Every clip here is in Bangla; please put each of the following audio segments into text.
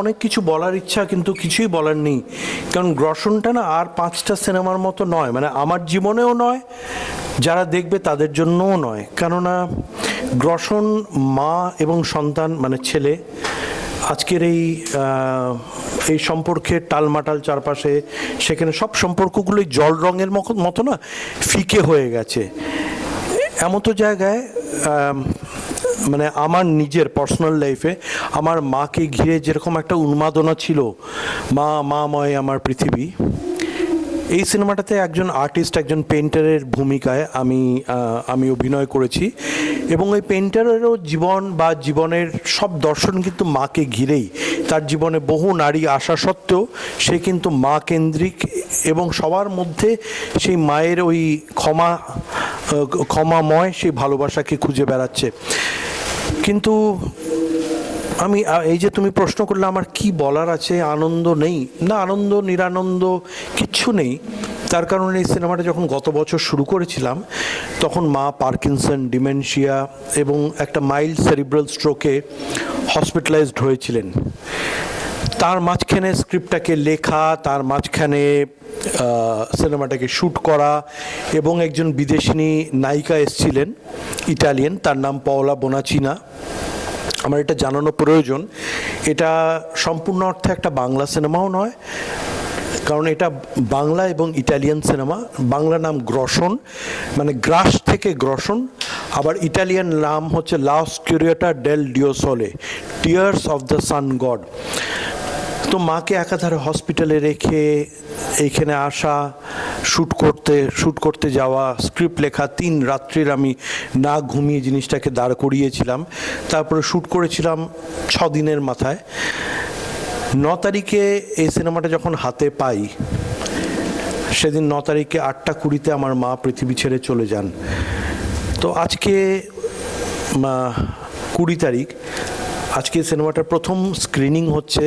অনেক কিছু বলার ইচ্ছা, কিন্তু কিছুই বলার নেই, কারণ গ্রসনটা না আর 5টা সিনেমার মতো নয়, মানে আমার জীবনেও নয়, যারা দেখবে তাদের জন্যও নয়। কেননা গ্রসন মা এবং সন্তান, মানে ছেলে, আজকের এই সম্পর্কের টালমাটাল চারপাশে, সেখানে সব সম্পর্কগুলোই জল রঙের মতো না ফিকে হয়ে গেছে। এমতো জায়গায় মানে আমার নিজের পার্সোনাল লাইফে আমার মাকে ঘিরে যেরকম একটা উন্মাদনা ছিল, মাময় আমার পৃথিবী, এই সিনেমাটাতে একজন আর্টিস্ট, একজন পেইন্টারের ভূমিকায় আমি অভিনয় করেছি। এবং ওই পেইন্টারেরও জীবন বা জীবনের সব দর্শন কিন্তু মাকে ঘিরেই। তার জীবনে বহু নারী আসা সত্ত্বেও সে কিন্তু মা কেন্দ্রিক, এবং সবার মধ্যে সেই মায়ের ওই ক্ষমাময় সেই ভালোবাসাকে খুঁজে বেড়াচ্ছে। কিন্তু আমি এই যে তুমি প্রশ্ন করলে আমার কি বলার আছে, আনন্দ নেই না, আনন্দ নিরানন্দ কিচ্ছু নেই। তার কারণ এই সিনেমাটা যখন গত বছর শুরু করেছিলাম তখন মা পার্কিনসন, ডিমেনশিয়া এবং একটা মাইল্ড সেরিব্রাল স্ট্রোকে হসপিটালাইজড হয়েছিলেন। তার মাঝখানে স্ক্রিপ্টটাকে লেখা, তার মাঝখানে সিনেমাটাকে শ্যুট করা, এবং একজন বিদেশিনী নায়িকা এসেছিলেন, ইটালিয়ান, তার নাম পাওলা বোনাচিনা। আমার এটা জানানো প্রয়োজন, এটা সম্পূর্ণ অর্থে একটা বাংলা সিনেমাও নয়, কারণ এটা বাংলা এবং ইটালিয়ান সিনেমা। বাংলা নাম গ্রসন, মানে গ্রাস থেকে গ্রসন, আবার ইটালিয়ান নাম হচ্ছে লা স্কিউরিটা ডেল ডিও সোলে, tears of the sun god. তো মাকে একাধারে হসপিটালে রেখে এইখানে আসা, শ্যুট করতে যাওয়া, স্ক্রিপ্ট লেখা, 3 রাত্রির আমি না ঘুমিয়ে জিনিসটাকে দাঁড় করিয়েছিলাম। তারপরে শ্যুট করেছিলাম 6 দিনের মাথায়। 9 তারিখে এই সিনেমাটা যখন হাতে পাই, সেদিন 9 তারিখে 8টা 20-তে আমার মা পৃথিবী ছেড়ে চলে যান। তো আজকে 20 তারিখ, আজকে সিনেমাটার প্রথম স্ক্রিনিং হচ্ছে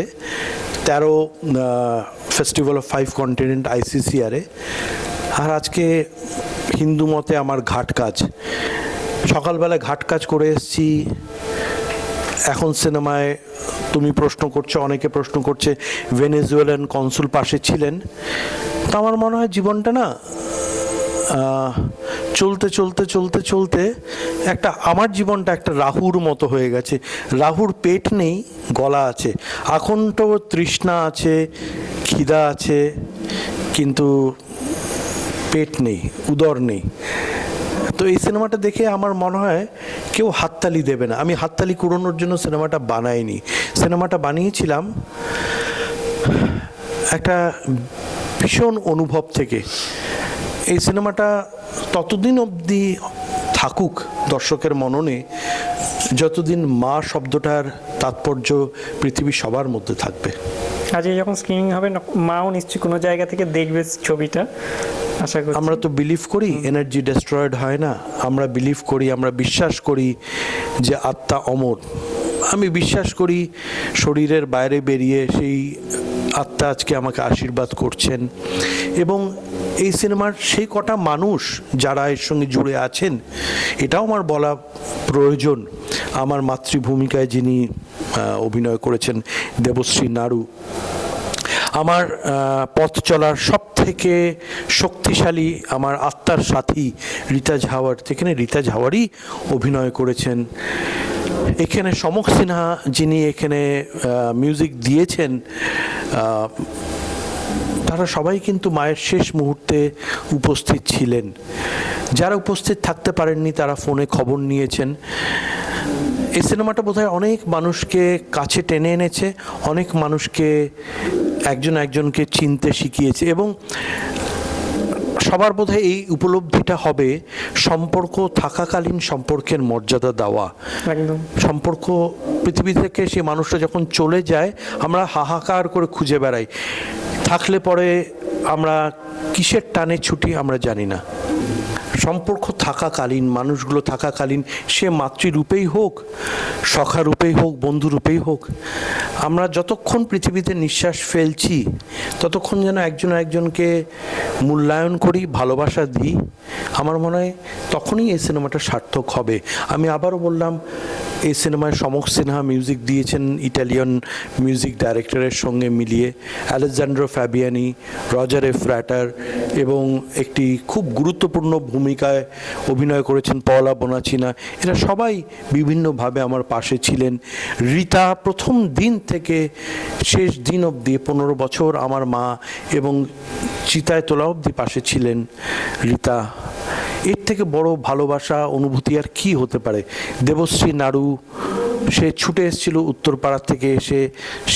13 ফেস্টিভ্যাল অফ 5 কন্টিনেন্ট ICCR-এ। আর আজকে হিন্দু মতে আমার ঘাট কাজ, সকালবেলায় ঘাট কাজ করে এসেছি। এখন সিনেমায় তুমি প্রশ্ন করছো, অনেকে প্রশ্ন করছে ভেনেজুয়েলান কনসুল পাশে ছিলেন। তো আমার মনে হয় জীবনটা না চলতে চলতে চলতে চলতে একটা, আমার জীবনটা একটা রাহুর মতো হয়ে গেছে। রাহুর পেট নেই, গলা আছে, এখন তো তৃষ্ণা আছে, খিদা আছে, কিন্তু পেট নেই, উদর নেই। তো এই সিনেমাটা দেখে আমার মনে হয় কেউ হাততালি দেবে না। আমি হাততালি কুড়োনোর জন্য সিনেমাটা বানাইনি, সিনেমাটা বানিয়েছিলাম একটা ভীষণ অনুভব থেকে। এই সিনেমাটা ততদিন অবধি থাকুক দর্শকের মননে যতদিন মা শব্দটার তাৎপর্য পৃথিবী সবার মধ্যে থাকবে। আজকে যখন স্ক্রিনিং হবে মাও নিশ্চয়ই কোনো জায়গা থেকে দেখবে ছবিটা, আশা করি। আমরা তো বিলিভ করি এনার্জি ডেস্ট্রয়েড হয় না, আমরা বিলিভ করি, আমরা বিশ্বাস করি যে আত্মা অমর। আমি বিশ্বাস করি শরীরের বাইরে বেরিয়ে সেই আত্মা আজকে আমাকে আশীর্বাদ করছেন। এবং এই সিনেমার সেই কটা মানুষ যারা এর সঙ্গে জুড়ে আছেন, এটাও আমার বলা প্রয়োজন। আমার মাতৃভূমিকায় যিনি অভিনয় করেছেন দেবশ্রী, নারু, আমার পথ চলার সব থেকে শক্তিশালী আমার আত্মার সাথী রীতা ঝাওয়ার, যেখানে রীতা ঝাওয়ারই অভিনয় করেছেন। এখানে সমক সিনহা যিনি এখানে মিউজিক দিয়েছেন, তারা সবাই কিন্তু মায়ের শেষ মুহূর্তে উপস্থিত ছিলেন। যারা উপস্থিত থাকতে পারেননি তারা ফোনে খবর নিয়েছেন। এই সিনেমাটা বোধহয় অনেক মানুষকে কাছে টেনে এনেছে, অনেক মানুষকে একজনকে চিনতে শিখিয়েছে। এবং সবার বোধহয় এই উপলব্ধিটা হবে সম্পর্ক থাকাকালীন সম্পর্কের মর্যাদা দেওয়া। একদম, সম্পর্ক পৃথিবী থেকে সেই মানুষটা যখন চলে যায় আমরা হাহাকার করে খুঁজে বেড়াই, থাকলে পরে আমরা কিসের টানে ছুটি আমরা জানি না। সম্পর্ক থাকাকালীন, মানুষগুলো থাকাকালীন, সে মাতৃরূপেই হোক, সখারূপেই হোক, বন্ধুরূপেই হোক, আমরা যতক্ষণ পৃথিবীতে নিঃশ্বাস ফেলছি ততক্ষণ যেন একজনকে মূল্যায়ন করি, ভালোবাসা দিই। আমার মনে হয় তখনই এই সিনেমাটা সার্থক হবে। আমি আবারও বললাম, এই সিনেমায় সমক সিনহা মিউজিক দিয়েছেন ইটালিয়ান মিউজিক ডাইরেক্টরের সঙ্গে মিলিয়ে, আলেকজান্ড্রো ফ্যাবিয়ানি, রজার এফ র্যাটার, এবং একটি খুব গুরুত্বপূর্ণ ভূমিকায় অভিনয় করেছেন পাওলা বোনাচিনা। এরা সবাই বিভিন্নভাবে আমার পাশে ছিলেন। রিতা প্রথম দিন থেকে শেষ দিন অবধি 15 বছর আমার মা এবং চিতায় তোলা অবধি পাশে ছিলেন রিতা। এর থেকে বড় ভালোবাসা অনুভূতি আর কি হতে পারে। দেবশ্রী, নারু, সে ছুটে এসেছিল উত্তরপাড়া থেকে, এসে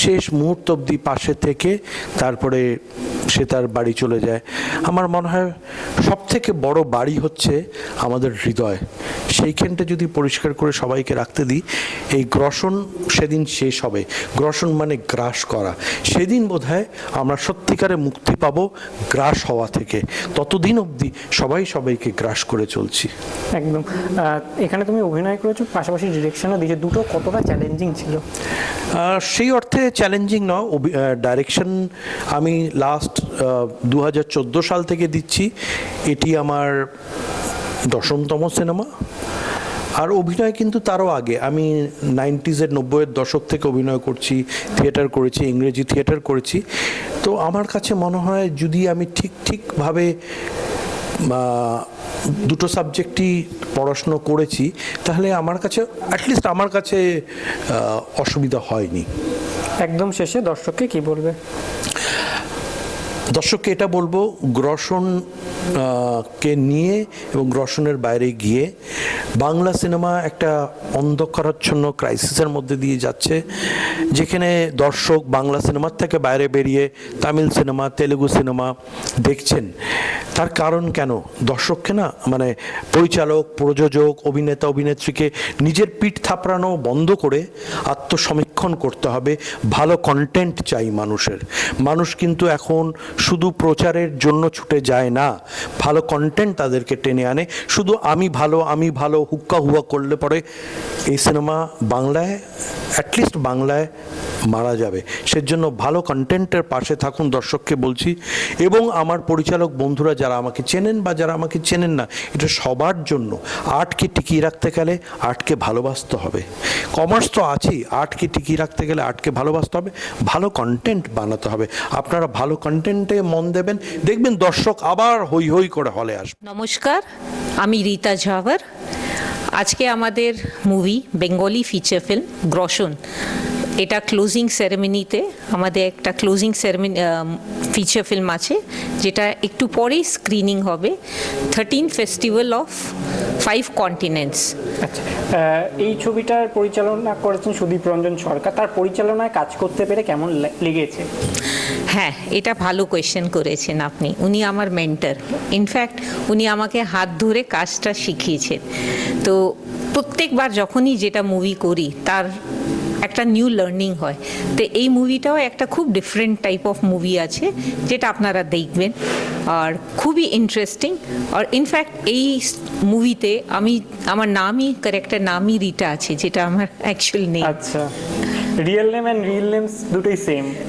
শেষ মুহূর্ত অবধি পাশে থেকে তারপরে সে তার বাড়ি চলে যায়। আমার মনে হয় সব থেকে বড় বাড়ি হচ্ছে আমাদের হৃদয়। সেইখানটা যদি পরিষ্কার করে সবাইকে রাখতে দিই, এই গ্রসন সেদিন শেষ হবে। গ্রসন মানে গ্রাস করা। সেদিন বোধহয় আমরা সত্যিকারে মুক্তি পাবো গ্রাস হওয়া থেকে। ততদিন অবধি সবাই সবাইকে গ্রাস করে চলছি। একদম। এখানে তুমি অভিনয় করেছো, পাশাপাশি ডিরেকশনও দিয়েছো, দুটো কতটা চ্যালেঞ্জিং ছিল? সেই অর্থে চ্যালেঞ্জিং নয়। ডাইরেকশন আমি লাস্ট 2014 সাল থেকে দিচ্ছি। এটি আমার 10তম সিনেমা। আর অভিনয় কিন্তু তারও আগে আমি 90s দশক থেকে অভিনয় করছি, থিয়েটার করেছি, ইংরেজি থিয়েটার করেছি। তো আমার কাছে মনে হয় যদি আমি ঠিকভাবে দুটো সাবজেক্টই পড়াশুনো করেছি, তাহলে আমার কাছে অ্যাটলিস্ট আমার কাছে অসুবিধা হয়নি। একদম শেষে দর্শককে কি বলবে? দর্শককে এটা বলবো, গ্রসন কে নিয়ে এবং গ্রসনের বাইরে গিয়ে বাংলা সিনেমা একটা অন্ধকারাচ্ছন্ন ক্রাইসিসের মধ্যে দিয়ে যাচ্ছে, যেখানে দর্শক বাংলা সিনেমার থেকে বাইরে বেরিয়ে তামিল সিনেমা, তেলেগু সিনেমা দেখছেন। তার কারণ কেন? দর্শককে না, মানে পরিচালক, প্রযোজক, অভিনেতা, অভিনেত্রীকে নিজের পিঠ থাপড়ানো বন্ধ করে আত্মসমীক্ষণ করতে হবে। ভালো কন্টেন্ট চাই মানুষের। মানুষ কিন্তু এখন শুধু প্রচারের জন্য ছুটে যায় না, ভালো কন্টেন্ট তাদেরকে টেনে আনে। শুধু আমি ভালো হুক্কা হুয়া করলে পরে এই সিনেমা বাংলায়, অ্যাটলিস্ট বাংলায় মারা যাবে। সেজন্য ভালো কন্টেন্টের পাশে থাকুন, দর্শককে বলছি। এবং আমার পরিচালক বন্ধুরা যারা আমাকে চেনেন বা যারা আমাকে চেনেন না, এটা সবার জন্য। আর্টকে টিকিয়ে রাখতে গেলে আর্টকে ভালোবাসতে হবে। কমার্স তো আছেই, আর্টকে টিকিয়ে রাখতে গেলে আর্টকে ভালোবাসতে হবে, ভালো কন্টেন্ট বানাতে হবে। আপনারা ভালো কন্টেন্টে মন দেবেন, দেখবেন দর্শক আবার হই হই করে হলে আসবে। নমস্কার, আমি রীতা ঝাওয়ার। আজকে আমাদের মুভি বেঙ্গলি ফিচার ফিল্ম গ্রসন, এটা ক্লোজিং সেরেমনিতে আমাদের একটা ক্লোজিং সেরেমনি ফিচার ফিল্ম আছে, যেটা একটু পরেই স্ক্রিনিং হবে 13 ফেস্টিভ্যাল অফ 5 কন্টিনেন্টস। আচ্ছা, এই ছবিটার পরিচালনা করেছেন সুদীপ রঞ্জন সরকার। তার পরিচালনায় কাজ করতে পেরে কেমন লেগেছে? হ্যাঁ, এটা ভালো কোয়েশ্চেন করেছেন আপনি। উনি আমার মেন্টর। ইনফ্যাক্ট উনি আমাকে হাত ধরে কাজটা শিখিয়েছেন। তো প্রত্যেকবার যখনই যেটা মুভি করি তার একটা নিউ লার্নিং হয়। তো এই মুভিটাও একটা খুব ডিফারেন্ট টাইপ অফ মুভি আছে, যেটা আপনারা দেখবেন, আর খুবই ইন্টারেস্টিং। আর ইনফ্যাক্ট এই মুভিতে আমার নামই, ক্যারেক্টার নামই রিটা আছে, যেটা আমার অ্যাকচুয়াল নেম। আচ্ছা, real name and real names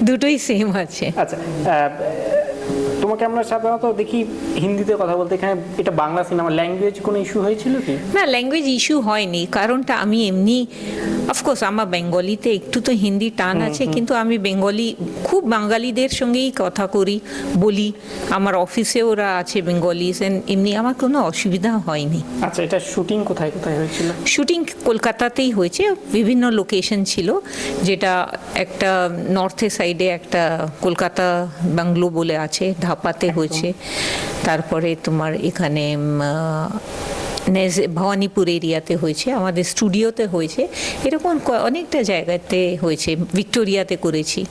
দুটোই সেম আছে। আচ্ছা, তোমাকে আমরা সাধারণত দেখি হিন্দিতে কথা বলতে, এখানে এটা বাংলা সিনেমা, ল্যাঙ্গুয়েজ কোনো ইস্যু হয়েছিল কি? না, ল্যাঙ্গুয়েজ ইস্যু হয়নি। কারণটা আমি এমনি, অফকোর্স আমার বেঙ্গলিতে একটু তো হিন্দি টান আছে, কিন্তু আমি খুব বাঙালিদের সঙ্গেই কথা করি, বলি। আমার অফিসে ওরা আছে বেঙ্গলিস, এমনি আমার কোনো অসুবিধা হয়নি। আচ্ছা, এটা শুটিং কোথায় হয়েছিল? শুটিং কলকাতাতেই হয়েছে, বিভিন্ন লোকেশন ছিল। যেটা একটা নর্থের সাইডে একটা কলকাতা বাংলো বলে আছে, ধাপাতে হয়েছে। তারপরে তোমার এখানে ভবানীপুর এরিয়াতে হয়েছে, আমাদের স্টুডিওতে হয়েছে, এরকম অনেকটা জায়গাতে হয়েছে। ভিক্টোরিয়াতে করেছি,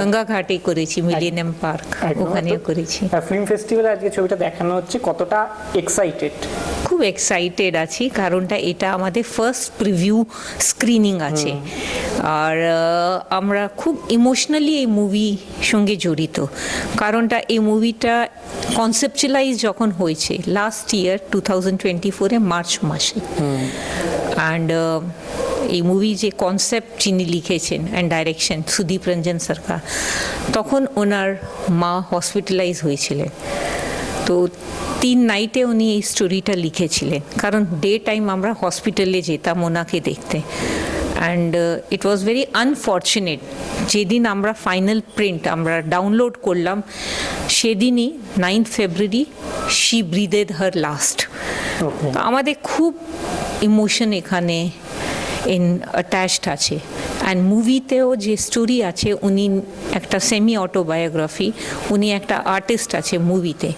গঙ্গাঘাটে করেছি, মিলেনিয়াম পার্ক ওখানেও করেছি। ফিল্ম ফেস্টিভ্যালে আজকে ছবিটা দেখানো হচ্ছে, কতটা এক্সাইটেড? খুব এক্সাইটেড আছি, কারণটা এটা আমাদের ফার্স্ট প্রিভিউ স্ক্রিনিং আছে। আর আমরা খুব ইমোশনালি এই মুভি সঙ্গে জড়িত। কারণটা এই মুভিটা কনসেপচুয়ালাইজ যখন হয়েছে লাস্ট ইয়ার 2024 মার্চ মাসে, অ্যান্ড এই মুভি যে কনসেপ্ট যিনি লিখেছেন অ্যান্ড ডাইরেকশন সুদীপ রঞ্জন সরকার, তখন ওনার মা হসপিটালাইজ হয়েছিলেন। তো 3 নাইটে উনি এই স্টোরিটা লিখেছিলেন, কারণ ডে টাইম আমরা হসপিটালে যেতাম ওনাকে দেখতে। And it was very unfortunate, যেদিন আমরা ফাইনাল প্রিন্ট আমরা ডাউনলোড করলাম সেদিনই 9th February she ব্রিদেড her last. আমাদের খুব ইমোশন এখানে অ্যাটাচড আছে। অ্যান্ড মুভিতেও যে স্টোরি আছে, উনি একটা সেমি অটোবায়োগ্রাফি, উনি একটা আর্টিস্ট আছে মুভিতে।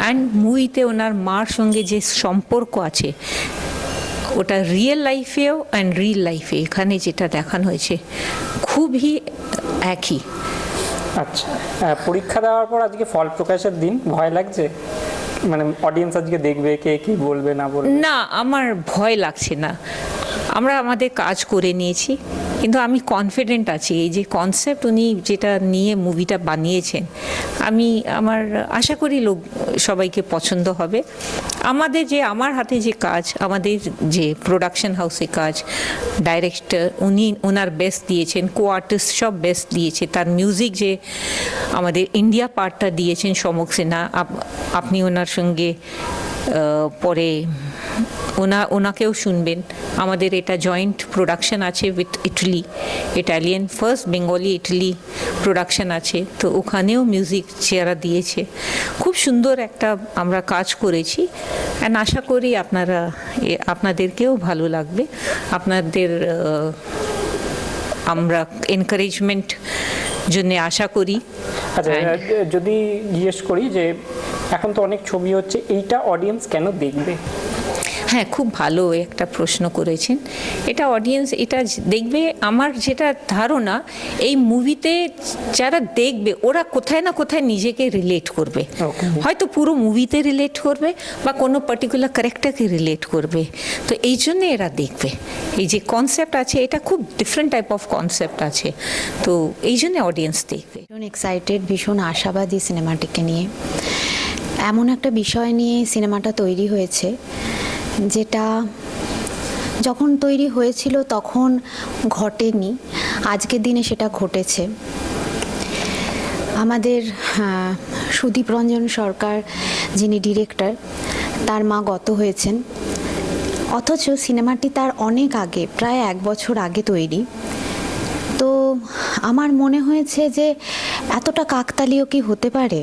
অ্যান্ড মুভিতে ওনার মার সঙ্গে যে সম্পর্ক আছে ওটা রিয়েল লাইফেও অ্যান্ড রিয়েল লাইফে এখানে যেটা দেখানো হয়েছে খুবই একই। আচ্ছা, পরীক্ষা দেওয়ার পর আজকে ফল প্রকাশের দিন, ভয় লাগছে? মানে অডিয়েন্স আজকে দেখবে, কে কি বলবে না বলবে? না, আমার ভয় লাগছে না। আমরা আমাদের কাজ করে নিয়েছি, কিন্তু আমি কনফিডেন্ট আছি এই যে কনসেপ্ট উনি যেটা নিয়ে মুভিটা বানিয়েছেন, আমার আশা করি সবাইকে পছন্দ হবে। আমার হাতে যে কাজ, আমাদের যে প্রোডাকশন হাউসে কাজ, ডাইরেক্টর ওনার বেস্ট দিয়েছেন, কো আর্টিস্ট সব বেস্ট দিয়েছে, তার মিউজিক যে আমাদের ইন্ডিয়া পার্টটা দিয়েছেন সমক সিনহা, আপনি ওনার সঙ্গে পরে ওনাকেও শুনবেন। আমাদের এটা জয়েন্ট প্রোডাকশন আছে with Italian first Bengali Italy production আছে, তো ওখানেও মিউজিক যারা দিয়েছে খুব সুন্দর একটা আমরা কাজ করেছি। অ্যান্ড আশা করি আপনাদেরকেও ভালো লাগবে। আপনাদের আমরা এনকারেজমেন্ট জন্য আশা করি। আচ্ছা, যদি জিজ্ঞেস করি যে এখন তো অনেক ছবি হচ্ছে, এইটা অডিয়েন্স কেন দেখবে? হ্যাঁ, খুব ভালো একটা প্রশ্ন করেছেন। এটা অডিয়েন্স এটা দেখবে, আমার যেটা ধারণা এই মুভিতে যারা দেখবে ওরা কোথায় না কোথায় নিজেকে রিলেট করবে। হয়তো পুরো মুভিতে রিলেট করবে বা কোনো পার্টিকুলার ক্যারেক্টারকে রিলেট করবে, তো এই জন্যে এরা দেখবে। এই যে কনসেপ্ট আছে এটা খুব ডিফারেন্ট টাইপ অফ কনসেপ্ট আছে, তো এই জন্যে অডিয়েন্স দেখবে। ভীষণ এক্সাইটেড, ভীষণ আশাবাদী সিনেমাটিকে নিয়ে। এমন একটা বিষয় নিয়ে সিনেমাটা তৈরি হয়েছে যেটা যখন তৈরি হয়েছিল তখন ঘটেনি, আজকের দিনে সেটা ঘটেছে। আমাদের সুদীপ রঞ্জন সরকার যিনি ডিরেক্টর, তার মা গত হয়েছেন, অথচ সিনেমাটি তার অনেক আগে, প্রায় 1 বছর আগে তৈরি। তো আমার মনে হয়েছে যে এতটা কাকতালীয় কি হতে পারে,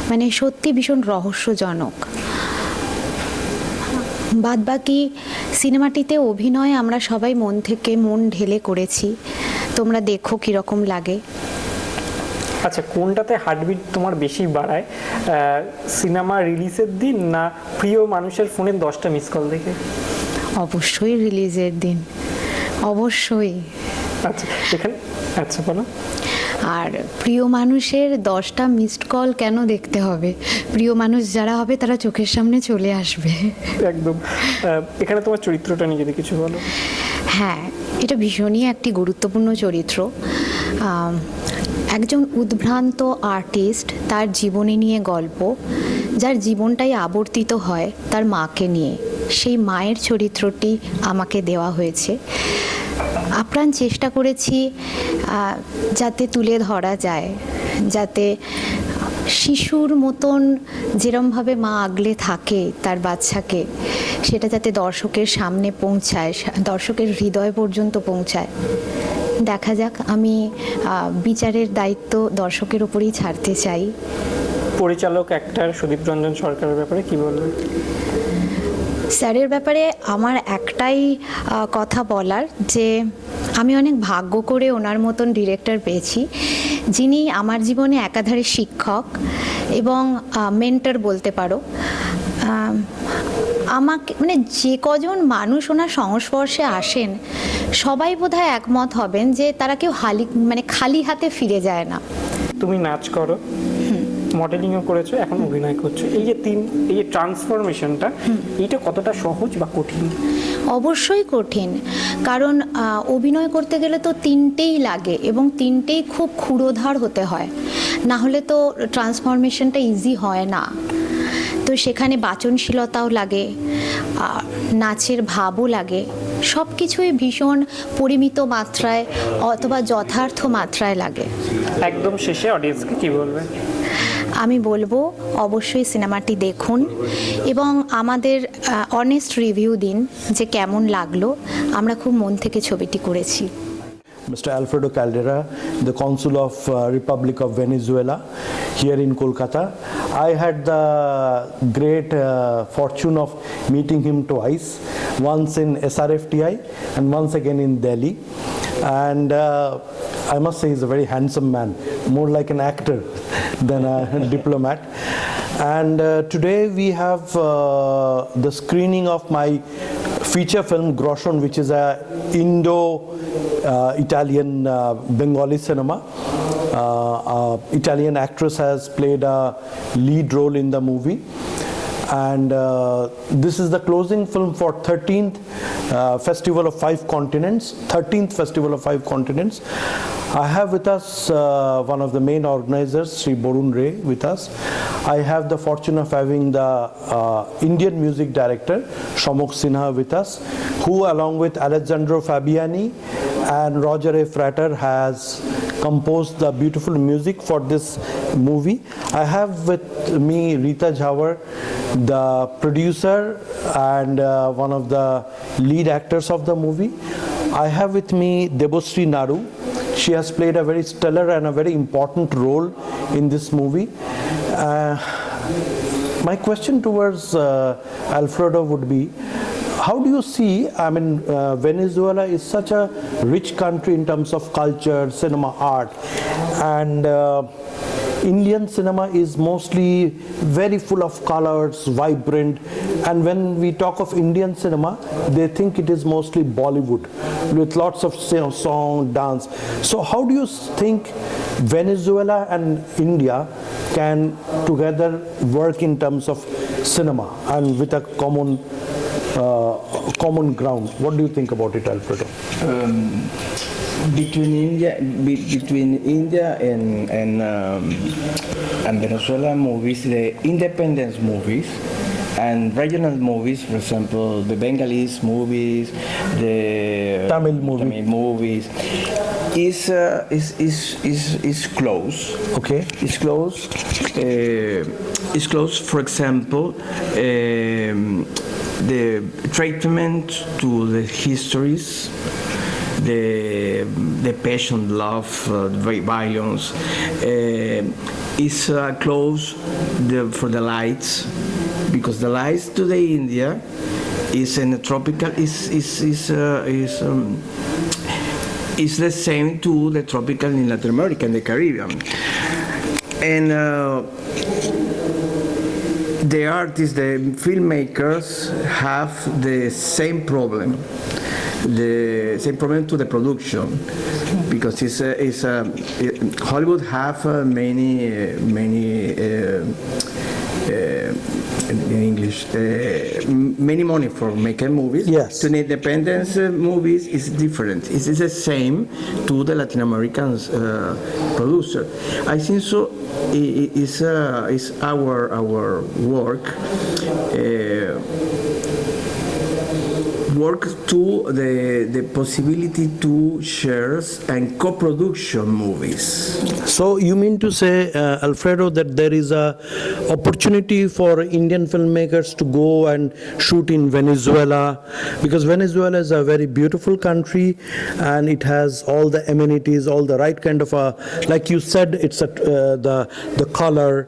মানে সত্যি ভীষণ রহস্যজনক। বাদবাকি সিনেমাটিতে অভিনয় আমরা সবাই মন থেকে মন ঢেলে করেছি, তোমরা দেখো কীরকম লাগে। আচ্ছা, কোনটাতে হার্টবিট তোমার বেশি বাড়ায়, সিনেমা রিলিজের দিন না প্রিয় মানুষের ফোনের 10টা মিস কল দেখে? অবশ্যই রিলিজের দিন, অবশ্যই। আচ্ছা, এখানে আচ্ছা বলো। আর প্রিয় মানুষের 10টা মিসড কল কেন দেখতে হবে? প্রিয় মানুষ যারা হবে তারা চোখের সামনে চলে আসবে। একদম। এখানে তোমার চরিত্রটা নিয়ে যদি কিছু বলো। হ্যাঁ, এটা ভীষণই একটি গুরুত্বপূর্ণ চরিত্র। একজন উদ্ভ্রান্ত আর্টিস্ট, তার জীবনী নিয়ে গল্প, যার জীবনটাই আবর্তিত হয় তার মাকে নিয়ে। সেই মায়ের চরিত্রটি আমাকে দেওয়া হয়েছে। আপ্রাণ চেষ্টা করেছি যাতে তুলে ধরা যায়, যাতে শিশুর মতন যেরমভাবে মা আগলে থাকে তার বাচ্চাকে, সেটা যাতে দর্শকের সামনে পৌঁছায়, দর্শকের হৃদয় পর্যন্ত পৌঁছায়। দেখা যাক, আমি বিচারের দায়িত্ব দর্শকের উপরেই ছাড়তে চাই। পরিচালক অ্যাক্টর সুদীপ রঞ্জন সরকারের ব্যাপারে কি বলবেন? স্যারের ব্যাপারে আমার একটাই কথা বলার, যে আমি অনেক ভাগ্য করে ওনার মতন ডিরেক্টর পেয়েছি, যিনি আমার জীবনে একাধারে শিক্ষক এবং মেন্টর বলতে পারো। আমাকে মানে যে কজন মানুষ ওনার সংস্পর্শে আসেন সবাই বোধহয় একমত হবেন যে তারা কেউ খালি হাতে ফিরে যায় না। তুমি নাচ করো, মডেলিংও করেছো, এখন অভিনয় করছো, এই যে ট্রান্সফরমেশনটা, এইটা কতটা সহজ বা কঠিন? অবশ্যই কঠিন, কারণ অভিনয় করতে গেলে তো 3টেই লাগে এবং 3টেই খুব ক্ষুরোধার হতে হয়, না হলে তো ট্রান্সফরমেশনটা ইজি হয় না। তো সেখানে বাচনশীলতাও লাগে, নাচের ভাবও লাগে, সব কিছুই ভীষণ পরিমিত মাত্রায় অথবা যথার্থ মাত্রায় লাগে। একদম শেষে অডিয়েন্সকে কি বলবে? আমি বলবো অবশ্যই সিনেমাটি দেখুন এবং আমাদের অনেস্ট রিভিউ দিন যে কেমন লাগলো। আমরা খুব মন থেকে ছবিটি করেছি। Mr. Alfredo Caldera, the Consul of Republic of Venezuela here in Kolkata. I had the great fortune of meeting him twice, once in SRFTI and once again in Delhi. And I must say he's a very handsome man, more like an actor than a diplomat. And today we have the screening of my feature film Ghosh, which is a Indo-Italian Bengali cinema. Italian actress has played a lead role in the movie. And this is the closing film for 13th Festival of Five Continents, 13th Festival of Five Continents. I have with us one of the main organizers, Sri Borun Ray, with us. I have the fortune of having the Indian music director, Shamukh Sinha, with us, who along with Alessandro Fabiani and Roger A. Frater has composed the beautiful music for this movie. I have with me Rita, Jhawar, the producer and one of the lead actors of the movie. I have with me Debashree Naru. She has played a very stellar and a very important role in this movie. My question towards Alfredo would be, how do you see, I mean, Venezuela is such a rich country in terms of culture, cinema, art, and Indian cinema is mostly very full of colors, vibrant, and when we talk of Indian cinema, they think it is mostly Bollywood with lots of song, dance. So how do you think Venezuela and India can together work in terms of cinema and with a common ground? What do you think about it, Alfredo? Between India and Venezuela movies, the independence movies and regional movies, for example, the Bengalese movies, the Tamil movies, is close. Okay. It's close. It's close. For example, the treatment to the histories, the passion, love, violence is close for the lights, because the lights to the India is in a tropical is the same to the tropical in Latin America and the Caribbean, and the artists, the filmmakers have the same problem. The same problem to the production, because Hollywood have many in English many money for making movies. Yes. To the independence movies is different. It's the same to the Latin American producer. I think so. Is our work. Work to the possibility to shares and co-production movies. So you mean to say, Alfredo, that there is a opportunity for Indian filmmakers to go and shoot in Venezuela, because Venezuela is a very beautiful country and it has all the amenities, all the right kind of like you said, it's the color,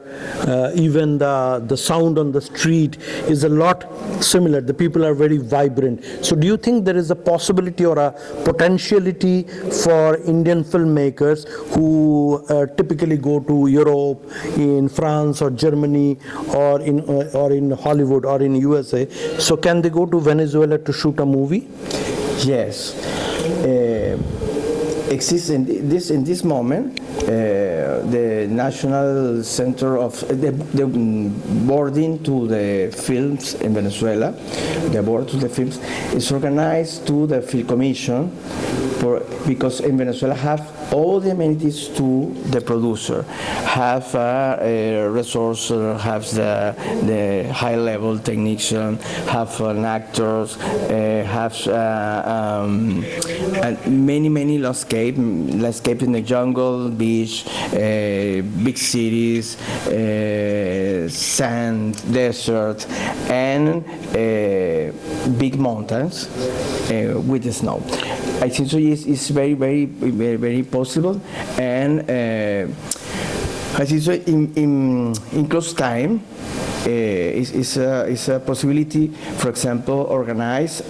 even the sound on the street is a lot similar. The people are very vibrant. So do you think there is a possibility or a potentiality for Indian filmmakers who typically go to Europe, in France or Germany or in Hollywood or in USA? So can they go to Venezuela to shoot a movie? Yes. Exists in this moment the National Center of the boarding to the films in Venezuela. The board to the films is organized to the Film Commission, because in Venezuela have all the amenities to the producer, have resource, have the high level technician, have actors, have many landscape in the jungle, beach, big cities, sand, desert, and big mountains with the snow. I think so. It's very, very, very, very possible, and I think so. In close time. Is a possibility, for example, organize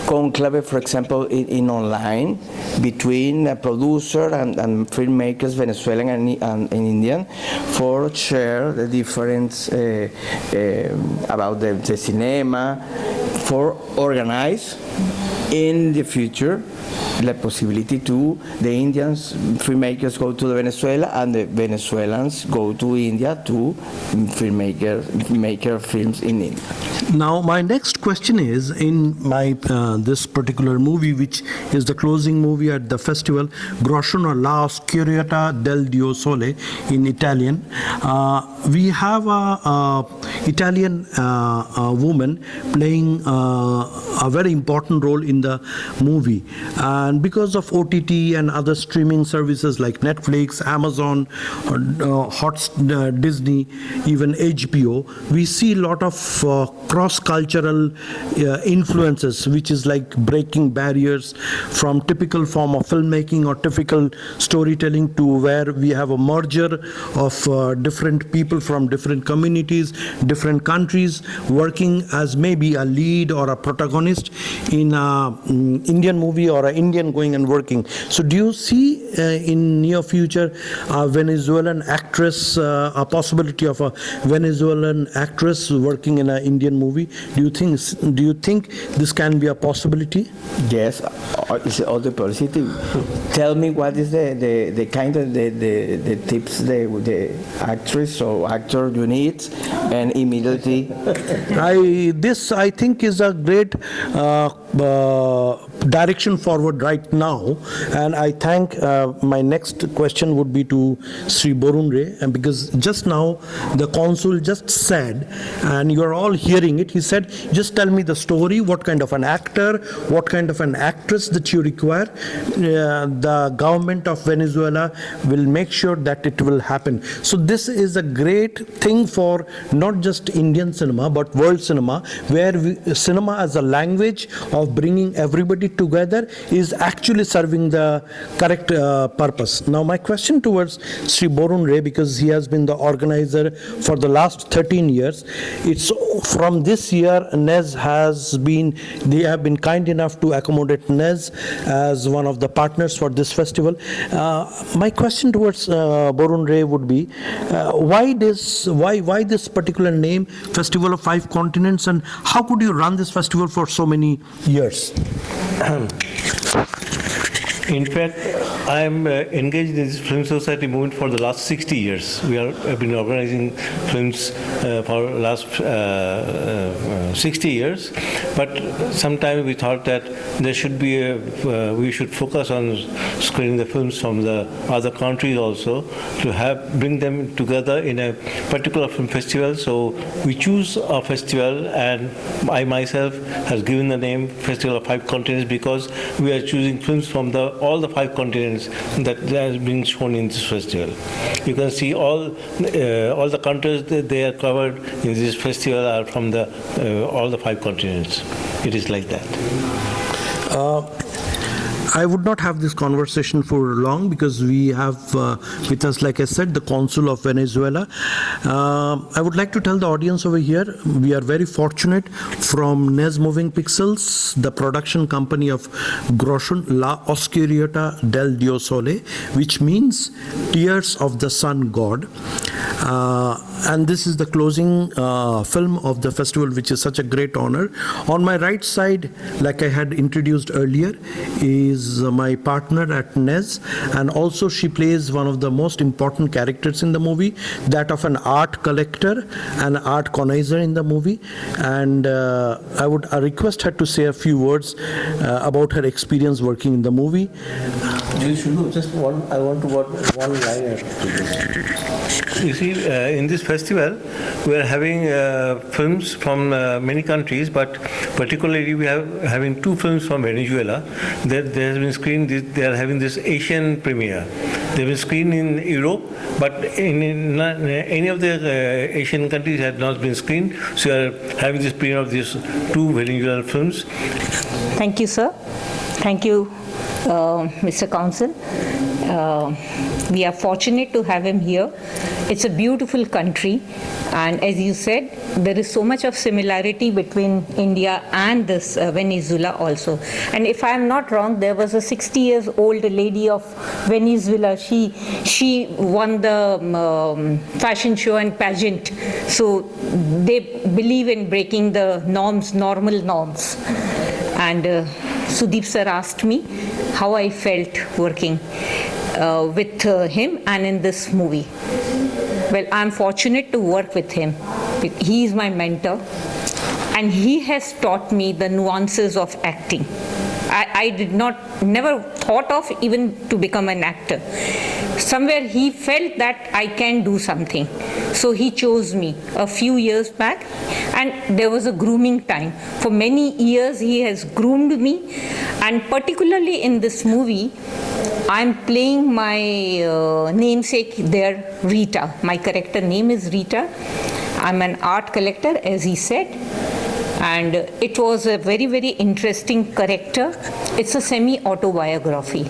conclave, for example, in online between a producer and filmmakers, Venezuelan and Indian, for share the difference about the cinema, for organize in the future the possibility to the Indians filmmakers go to Venezuela and the Venezuelans go to India to make films in India. Now, my next question is, in my this particular movie, which is the closing movie at the festival, Ghosh or La Oscurità del Dio Sole in Italian, we have a Italian woman playing a very important role in the movie. And because of OTT and other streaming services like Netflix, Amazon, Disney, even HBO, we see a lot of cross-cultural influences, which is like breaking barriers from typical form of filmmaking or typical storytelling to where we have a merger of different people from different communities, different countries, working as maybe a lead or a protagonist in an Indian movie or an Indian going and working. So do you see in near future a Venezuelan actress, a possibility of a Venezuelan actress working in an Indian movie? Do you think this can be a possibility? Yes, it's all the possibility. Tell me what is the kind of the tips the actress or actor you need, and immediately. This I think is a great direction forward right now, and I think my next question would be to Sri Borunre, and because just now the consul just said, and you are all hearing it, he said, just tell me the story, what kind of an actor, what kind of an actress that you require. The government of Venezuela will make sure that it will happen. So this is a great thing for not just Indian cinema but world cinema, where cinema as a language of bringing everybody together is actually serving the correct purpose. Now my question towards Sri Borunre, because he has been the organizer for the last 13 years, it's from this year NES they have been kind enough to accommodate NES as one of the partners for this festival. My question towards Borunre would be, why this particular name, Festival of Five Continents, and how could you run this festival for so many years? In fact, I am engaged in this Film Society movement for the last 60 years. We have been organizing films for the last 60 years. But sometime we thought that there should be we should focus on screening the films from the other countries also, to bring them together in a particular film festival. So we choose a festival, and I myself has given the name Festival of Five Continents, because we are choosing films from all the 5 continents that has been shown in this festival. You can see all the countries that they are covered in this festival are from all the 5 continents. It is like that. I would not have this conversation for long, because we have with us, like I said, the Consul of Venezuela. I would like to tell the audience over here, we are very fortunate from NES Moving Pixels, the production company of Ghosh, La Oscurità del Dio Sole, which means Tears of the Sun God. And this is the closing film of the festival, which is such a great honor. On my right side, like I had introduced earlier, is my partner at NES, and also she plays one of the most important characters in the movie, that of an art collector, an art connoisseur in the movie. And I would request her to say a few words about her experience working in the movie. Just one. I want to watch one liner. You see, in this festival, we are having films from many countries, but particularly we are having two films from Venezuela. There has been screened. They are having this Asian premiere. They've been screened in Europe, but in not, any of the Asian countries had not been screened. So we are having this premiere of these two Venezuelan films. Thank you, sir. Thank you, Mr. Counsel. We are fortunate to have him here. It's a beautiful country, and as you said, there is so much of similarity between India and this Venezuela also. And if I am not wrong, there was a 60-year-old lady of Venezuela. She won the fashion show and pageant. So they believe in breaking the norms, normal norms. And Sudeep sir asked me how I felt working with him and in this movie. Well, I'm fortunate to work with him. He is my mentor, and he has taught me the nuances of acting. I never thought of even to become an actor. Somewhere he felt that I can do something. So he chose me a few years back, and there was a grooming time. For many years he has groomed me, and particularly in this movie, I'm playing my namesake there, Rita. My character name is Rita. I'm an art collector, as he said. And it was a very, very interesting character. It's a semi-autobiography.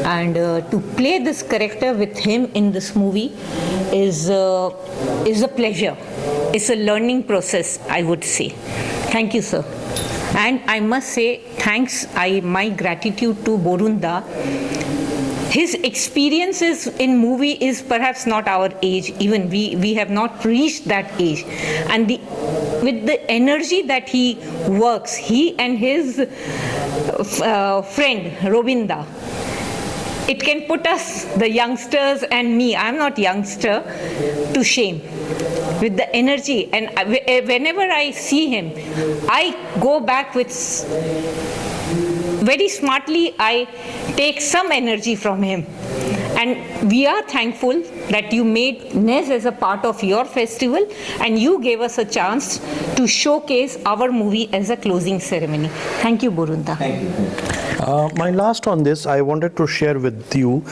And to play this character with him in this movie is a pleasure. It's a learning process, I would say. Thank you, sir. And I must say, my gratitude to Borunda. His experiences in movie is perhaps not our age. Even we have not reached that age. And with the energy that he works, he and his friend Robinda, it can put us, the youngsters and me, I'm not youngster, to shame. With the energy, and whenever I see him, I go back with, very smartly, I take some energy from him. And we are thankful that you made Nez as a part of your festival, and you gave us a chance to showcase our movie as a closing ceremony. Thank you, Borunda. Thank you. My last on this, I wanted to share with you.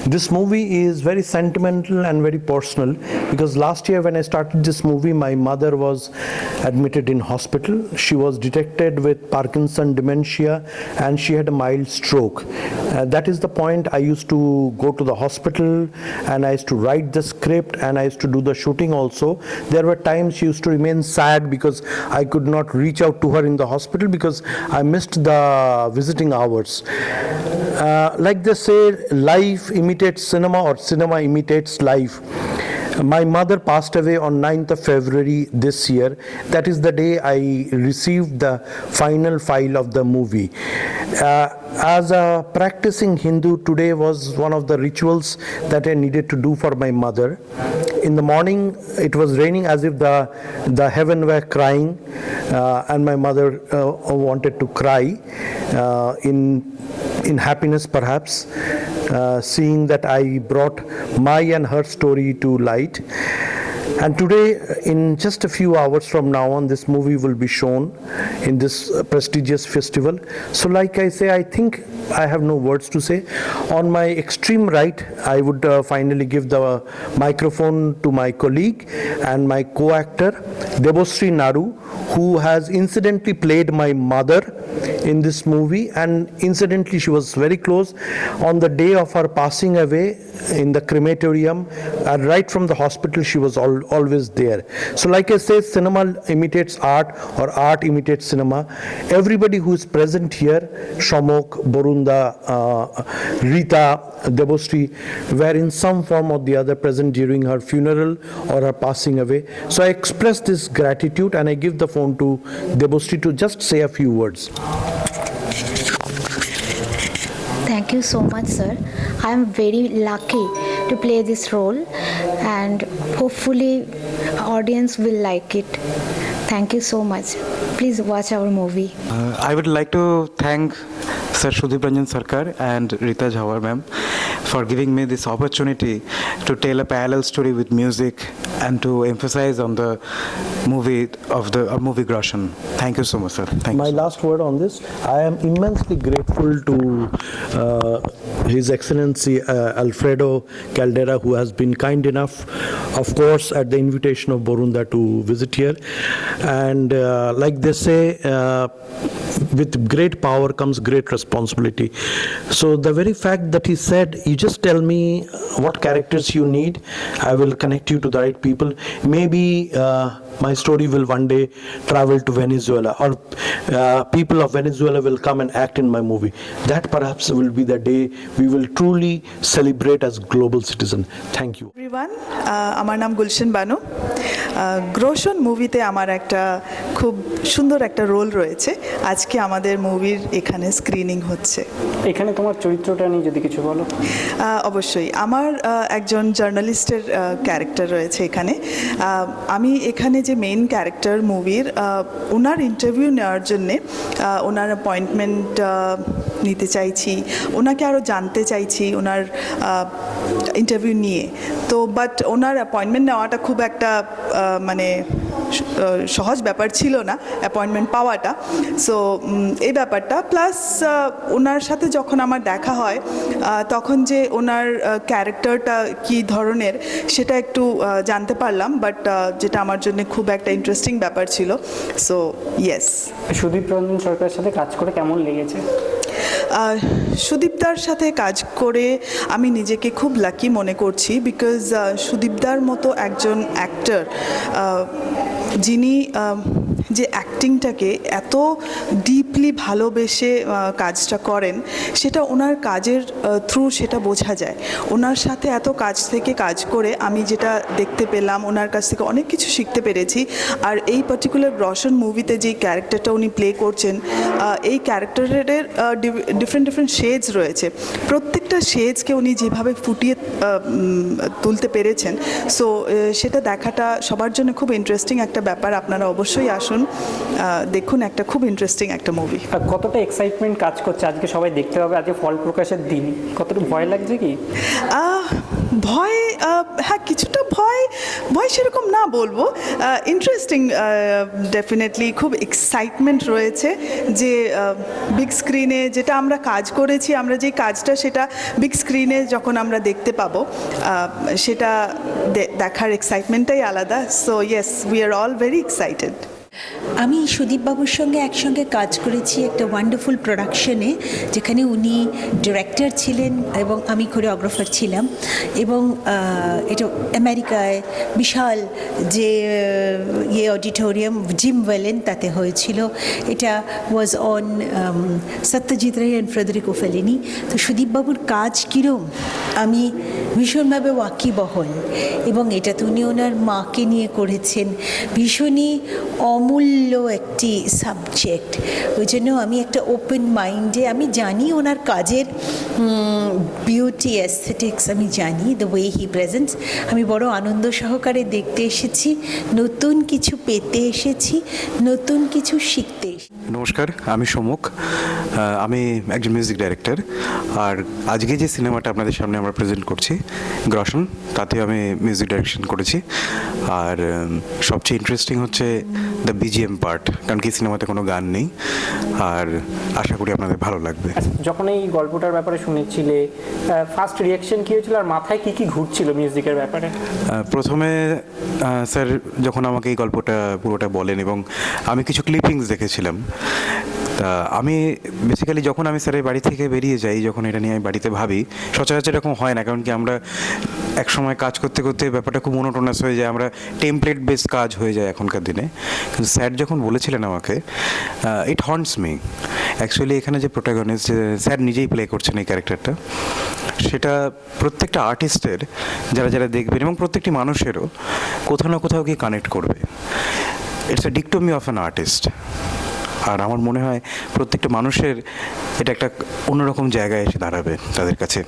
This movie is very sentimental and very personal, because last year when I started this movie, my mother was admitted in hospital. She was detected with Parkinson dementia, and she had a mild stroke. That is the point I used to go to the hospital, and I used to write the script, and I used to do the shooting also. There were times she used to remain sad because I could not reach out to her in the hospital because I missed the visiting hours. Like they say, life imitates cinema, or cinema imitates life. My mother passed away on 9th of February this year. That is the day I received the final file of the movie. As a practicing Hindu, today was one of the rituals that I needed to do for my mother. In the morning, it was raining as if the heaven were crying, and my mother wanted to cry in happiness, perhaps, seeing that I brought my and her story to light. And today, in just a few hours from now on, this movie will be shown in this prestigious festival. So like I say, I think I have no words to say. On my extreme right, I would finally give the microphone to my colleague and my co-actor, Debashree Naru, who has incidentally played my mother in this movie, and incidentally she was very close on the day of her passing away in the crematorium, and right from the hospital she was always there. So like I say, cinema imitates art, or art imitates cinema. Everybody who is present here, Shamok, Borunda, Rita, Debashree, were in some form or the other present during her funeral or her passing away. So I express this gratitude, and I give the phone to Debashree to just say a few words. Thank you so much, sir. I am very lucky to play this role, and hopefully audience will like it. Thank you so much. Please watch our movie. I would like to thank Sir Sudeep Ranjan Sarkar and Rita Jhawar ma'am for giving me this opportunity to tell a parallel story with music and to emphasize on the movie Ghosh. Thank you so much, sir. Thank My you. last word on this, I am immensely grateful to His Excellency Alfredo Caldera, who has been kind enough, of course, at the invitation of Borunda to visit here. And like they say, with great power comes great responsibility. So the very fact that he said, you just tell me what characters you need, I will connect you to the right people. Maybe my story will one day travel to Venezuela, or people of Venezuela will come and act in my movie. That perhaps will be the day we will truly celebrate as global citizen. Thank you. Everyone, আমার নাম গুলশান বানু। গ্রোশন মুভিতে আমার একটা খুব সুন্দর একটা রোল রয়েছে। আজকে আমাদের মুভির এখানে স্ক্রিনিং হচ্ছে। এখানে তোমার চরিত্রটা নিয়ে যদি কিছু বলো। অবশ্যই আমার একজন জার্নালিস্টের ক্যারেক্টার রয়েছে এখানে। আমি এখানে যে মেইন ক্যারেক্টার মুভির, ওনার ইন্টারভিউ নেওয়ার জন্যে ওনার অ্যাপয়েন্টমেন্ট নিতে চাইছি, ওনাকে আরও জানতে চাইছি ওনার ইন্টারভিউ নিয়ে। তো বাট ওনার অ্যাপয়েন্টমেন্ট নেওয়াটা খুব একটা মানে সহজ ব্যাপার ছিল না, অ্যাপয়েন্টমেন্ট পাওয়াটা। সো এই ব্যাপারটা প্লাস ওনার সাথে যখন আমার দেখা হয় তখন যে ওনার ক্যারেক্টারটা কী ধরনের সেটা একটু জানতে পারলাম, বাট যেটা আমার জন্য খুব একটা ইন্টারেস্টিং ব্যাপার ছিল। So yes. সুদীপ রঞ্জন সরকারের সাথে কাজ করে কেমন লেগেছে? সুদীপদার সাথে কাজ করে আমি নিজেকে খুব লাকি মনে করছি, বিকজ সুদীপদার মতো একজন অ্যাক্টর যিনি যে অ্যাক্টিংটাকে এত ডিপলি ভালোবেসে কাজটা করেন, সেটা ওনার কাজের থ্রু সেটা বোঝা যায়। ওনার সাথে এত কাজ থেকে কাজ করে আমি যেটা দেখতে পেলাম, ওনার কাছ থেকে অনেক কিছু শিখতে পেরেছি। আর এই পার্টিকুলার গ্রোশন মুভিতে যে ক্যারেক্টারটা উনি প্লে করছেন, এই ক্যারেক্টারের ডিফারেন্ট শেডস রয়েছে। প্রত্যেকটা শেডসকে উনি যেভাবে ফুটিয়ে তুলতে পেরেছেন, সো সেটা দেখাটা সবার জন্য খুব ইন্টারেস্টিং একটা ব্যাপার। আপনারা অবশ্যই আসুন, দেখুন, একটা খুব ইন্টারেস্টিং একটা মুভি। কতটা এক্সাইটমেন্ট কাজ করছে আজকে সবাই দেখতে পাবে, আজকে ফল প্রকাশের দিন, কতটা ভয় লাগছে কি? ভয়, হ্যাঁ কিছুটা ভয় সেরকম না বলবো, ইন্টারেস্টিং ডেফিনেটলি। খুব এক্সাইটমেন্ট রয়েছে যে বিগ স্ক্রিনে যেটা আমরা কাজ করেছি, আমরা যে কাজটা সেটা বিগ স্ক্রিনে যখন আমরা দেখতে পাবো, সেটা দেখার এক্সাইটমেন্টটাই আলাদা। So yes, we are all very excited. আমি সুদীপ বাবুর সঙ্গে একসঙ্গে কাজ করেছি একটা ওয়ান্ডারফুল প্রোডাকশনে, যেখানে উনি ডিরেক্টর ছিলেন এবং আমি কোরিওগ্রাফার ছিলাম। এবং এটা আমেরিকায় বিশাল যে অডিটোরিয়াম জিম ওয়েলেন তাতে হয়েছিল। এটা ওয়াজ অন সত্যজিৎ রে অ্যান্ড ফ্রেডেরিকো ফেলিনি। তো সুদীপ বাবুর কাজ কীরম আমি ভীষণভাবে ওয়াকিবহল, এবং এটা তো উনি ওনার মাকে নিয়ে করেছেন। ভীষণই অমূল্য একটি সাবজেক্ট, ওই জন্য আমি একটা ওপেন মাইন্ডে, আমি জানি ওনার কাজের বিউটি অ্যাস্থেটিক্স, আমি জানি দ্য ওয়ে হি প্রেজেন্টস। আমি বড় আনন্দ সহকারে দেখতে এসেছি, নতুন কিছু পেতে এসেছি, নতুন কিছু শিখতে এসেছি। নমস্কার, আমি সমুখ, আমি একজন মিউজিক ডাইরেক্টর। আর আজকে যে সিনেমাটা আপনাদের সামনে আমরা প্রেজেন্ট করছি গ্রোশ, তাতে আমি মিউজিক ডাইরেকশন করেছি। আর সবচেয়ে ইন্টারেস্টিং হচ্ছে দ্য বিজিএম পার্ট, কারণ কি সিনেমাতে কোনো গান নেই। আর আশা করি আপনাদের ভালো লাগবে। যখন এই গল্পটার ব্যাপারে শুনেছিলে, ফার্স্ট রিয়াকশন কী হয়েছিল আর মাথায় কী ঘুরছিল মিউজিকের ব্যাপারে? প্রথমে স্যার যখন আমাকে এই গল্পটা পুরোটা বলেন এবং আমি কিছু ক্লিপিংস দেখেছিলাম, তা আমি বেসিক্যালি যখন আমি স্যারের বাড়ি থেকে বেরিয়ে যাই, যখন এটা নিয়ে আমি বাড়িতে ভাবি, সচরাচর এরকম হয় না, কারণ কি আমরা এক সময় কাজ করতে করতে ব্যাপারটা খুব মোনোটোনাস হয়ে যায়, আমরা টেমপ্লেট বেস কাজ হয়ে যায় এখনকার দিনে। কিন্তু স্যার যখন বলেছিলেন আমাকে, ইট হন্টস মি। অ্যাকচুয়ালি এখানে যে প্রোটাগনিস্ট, যে স্যার নিজেই প্লে করছেন এই ক্যারেক্টারটা, সেটা প্রত্যেকটা আর্টিস্টের যারা দেখবেন এবং প্রত্যেকটি মানুষেরও কোথাও না কোথাও গিয়ে কানেক্ট করবে। It's a dichotomy of an artist. আর আমার মনে হয় প্রত্যেকটা মানুষের এটা একটা অন্যরকম জায়গায় এসে দাঁড়াবে তাদের কাছে।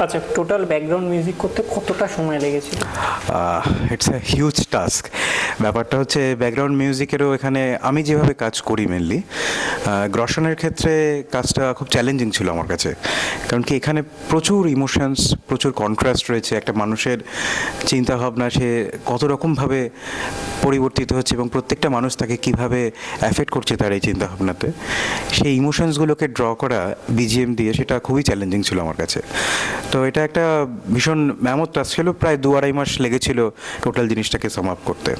আচ্ছা, টোটাল ব্যাকগ্রাউন্ড মিউজিক করতে কতটা সময় লেগেছিল? It's a huge task. ব্যাপারটা হচ্ছে ব্যাকগ্রাউন্ড মিউজিকেরও এখানে আমি যেভাবে কাজ করি মেনলি, গ্রশনের ক্ষেত্রে কাজটা খুব চ্যালেঞ্জিং ছিল আমার কাছে, কারণ কি এখানে প্রচুর ইমোশনস, প্রচুর কন্ট্রাস্ট রয়েছে। একটা মানুষের চিন্তাভাবনা সে কত রকমভাবে পরিবর্তিত হচ্ছে এবং প্রত্যেকটা মানুষ তাকে কীভাবে অ্যাফেক্ট করছে তার এই চিন্তাভাবনাতে, সেই ইমোশনসগুলোকে ড্র করা বিজিএম দিয়ে সেটা খুবই চ্যালেঞ্জিং ছিল আমার কাছে। তো এটা একটা ভীষণ ম্যামথ টাস্ক ছিল, প্রায় 2-2.5 মাস লেগেছিল টোটাল জিনিসটাকে সাম আপ করতে।